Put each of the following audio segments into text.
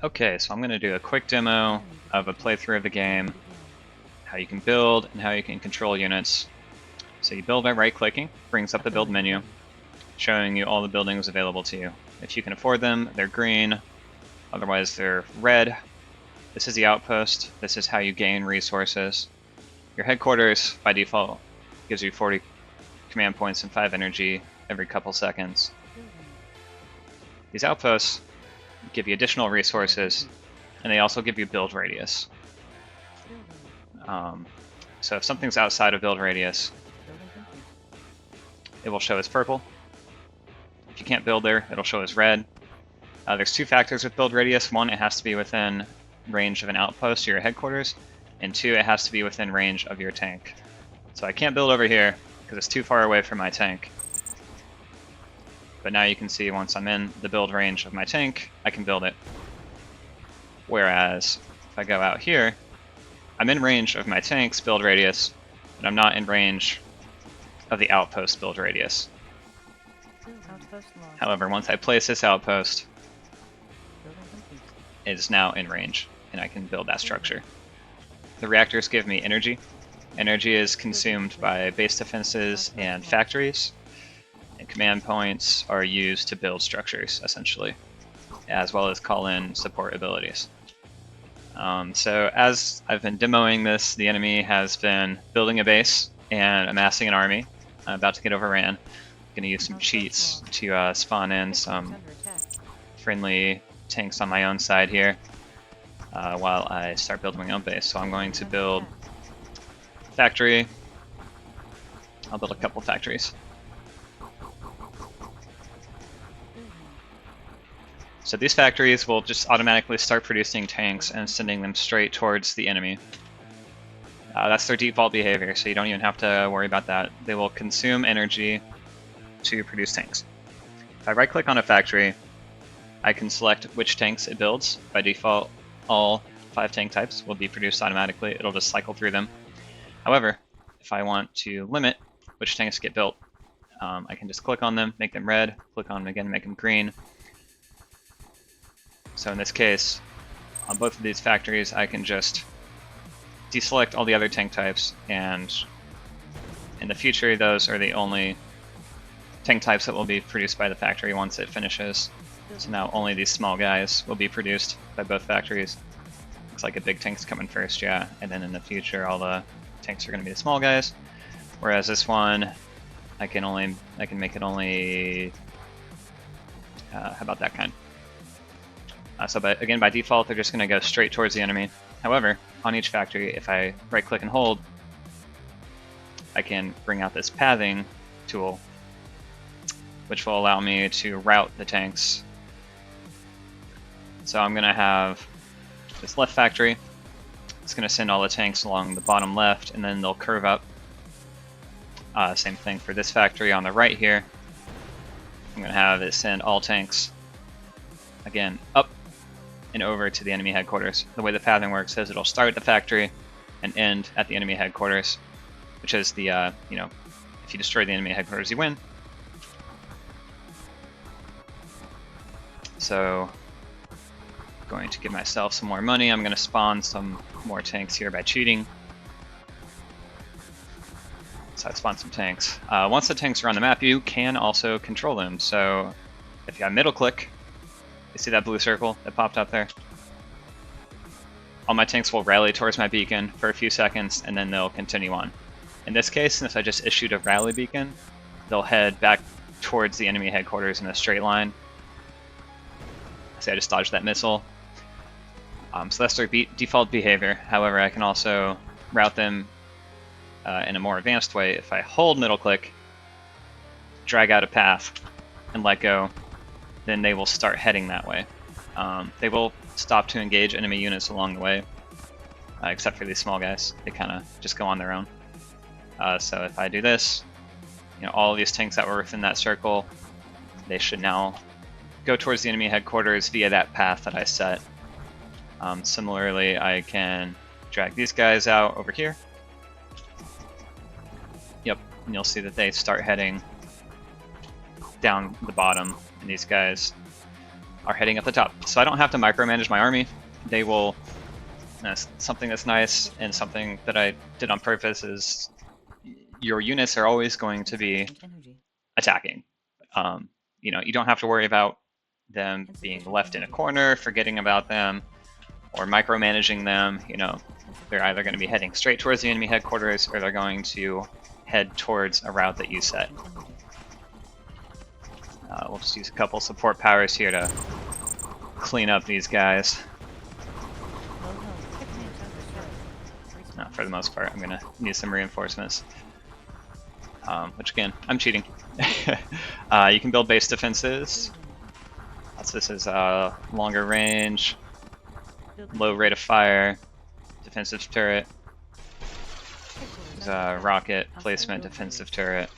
Okay, so I'm going to do a quick demo of a playthrough of the game, how you can build and how you can control units. So you build by right-clicking, brings up the build menu, showing you all the buildings available to you. If you can afford them, they're green, otherwise they're red. This is the outpost, this is how you gain resources. Your headquarters, by default, gives you 40 command points and 5 energy every couple seconds. These outposts give you additional resources, and they also give you build radius. So if something's outside of build radius, it will show as purple. If you can't build there, it'll show as red. There's two factors with build radius. One, it has to be within range of an outpost or your headquarters, and two, it has to be within range of your tank. So I can't build over here because it's too far away from my tank. But now you can see once I'm in the build range of my tank, I can build it. Whereas if I go out here, I'm in range of my tank's build radius, but I'm not in range of the outpost build radius. However, once I place this outpost, it is now in range, and I can build that structure. The reactors give me energy. Energy is consumed by base defenses and factories, and command points are used to build structures, essentially, as well as call in support abilities. So as I've been demoing this, the enemy has been building a base and amassing an army. I'm about to get overran. I'm going to use some cheats to spawn in some friendly tanks on my own side here while I start building my own base. So I'm going to build a factory. I'll build a couple factories. So these factories will just automatically start producing tanks and sending them straight towards the enemy. That's their default behavior, so you don't even have to worry about that. They will consume energy to produce tanks. If I right-click on a factory, I can select which tanks it builds. By default, all 5 tank types will be produced automatically. It'll just cycle through them. However, if I want to limit which tanks get built, I can just click on them, make them red, click on them again, make them green. So in this case, on both of these factories, I can just deselect all the other tank types, and in the future, those are the only tank types that will be produced by the factory once it finishes. So now only these small guys will be produced by both factories. Looks like a big tank's coming first, yeah, and then in the future, all the tanks are going to be the small guys. Whereas this one, I can make it only, how about that kind? Again, by default, they're just going to go straight towards the enemy. However, on each factory, if I right-click and hold, I can bring out this pathing tool, which will allow me to route the tanks. So I'm going to have this left factory. It's going to send all the tanks along the bottom left, and then they'll curve up. Same thing for this factory on the right here. I'm going to have it send all tanks, again, up and over to the enemy headquarters. The way the pathing works is it'll start at the factory and end at the enemy headquarters, which is the, if you destroy the enemy headquarters, you win. So, going to give myself some more money. I'm going to spawn some more tanks here by cheating. So I spawned some tanks. Once the tanks are on the map, you can also control them. So if you have middle click, you see that blue circle that popped up there? All my tanks will rally towards my beacon for a few seconds, and then they'll continue on. In this case, since I just issued a rally beacon, they'll head back towards the enemy headquarters in a straight line. See, I just dodged that missile. So that's their default behavior. However, I can also route them in a more advanced way. If I hold middle click, drag out a path, and let go, then they will start heading that way. They will stop to engage enemy units along the way, except for these small guys. They kind of just go on their own. So if I do this, all of these tanks that were within that circle, they should now go towards the enemy headquarters via that path that I set. Similarly, I can drag these guys out over here. Yep, and you'll see that they start heading down the bottom, and these guys are heading up the top. So I don't have to micromanage my army. They will. Something that's nice and something that I did on purpose is your units are always going to be attacking. You know, you don't have to worry about them being left in a corner, forgetting about them, or micromanaging them. You know, they're either going to be heading straight towards the enemy headquarters or they're going to head towards a route that you set. We'll just use a couple support powers here to clean up these guys. For the most part, I'm going to need some reinforcements. Which again, I'm cheating. You can build base defenses. So this is longer range, low rate of fire, defensive turret. There's a rocket placement defensive turret.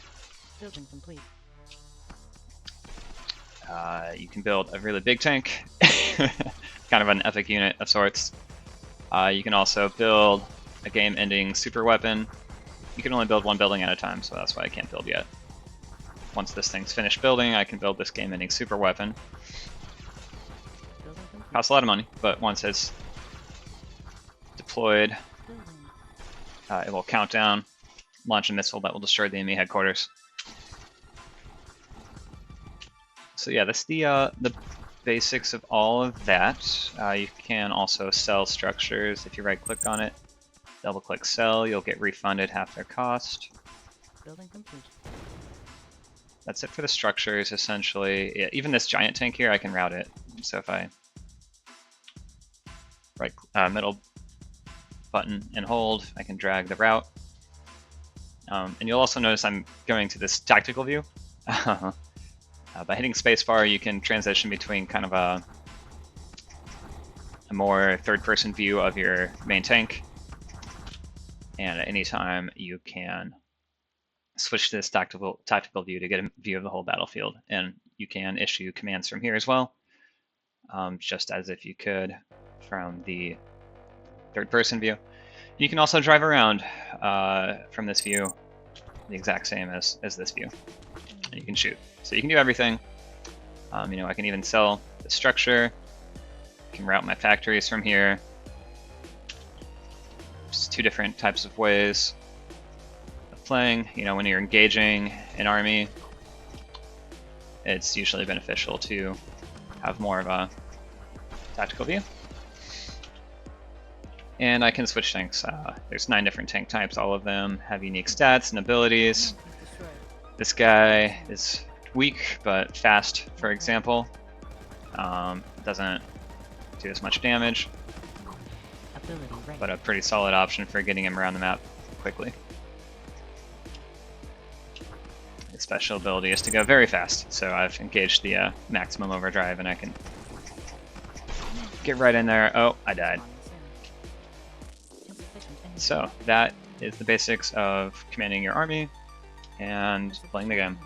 You can build a really big tank, kind of an epic unit of sorts. You can also build a game-ending super weapon. You can only build one building at a time, so that's why I can't build yet. Once this thing's finished building, I can build this game-ending super weapon. Costs a lot of money, but once it's deployed, it will count down, launch a missile that will destroy the enemy headquarters. So yeah, that's the basics of all of that. You can also sell structures if you right-click on it. Double-click sell, you'll get refunded half their cost. Building complete. That's it for the structures, essentially. Yeah, even this giant tank here, I can route it. So if I right middle button and hold, I can drag the route. And you'll also notice I'm going to this tactical view. By hitting spacebar, you can transition between kind of a more third-person view of your main tank. And at any time, you can switch to this tactical view to get a view of the whole battlefield. And you can issue commands from here as well, just as if you could from the third-person view. You can also drive around from this view, the exact same as this view, and you can shoot. So you can do everything. You know, I can even sell the structure. I can route my factories from here. Just two different types of ways of playing. You know, when you're engaging an army, it's usually beneficial to have more of a tactical view. And I can switch tanks. There's 9 different tank types. All of them have unique stats and abilities. This guy is weak but fast, for example. Doesn't do as much damage, but a pretty solid option for getting him around the map quickly. His special ability is to go very fast, so I've engaged the maximum overdrive and I can get right in there. Oh, I died. So that is the basics of commanding your army and playing the game.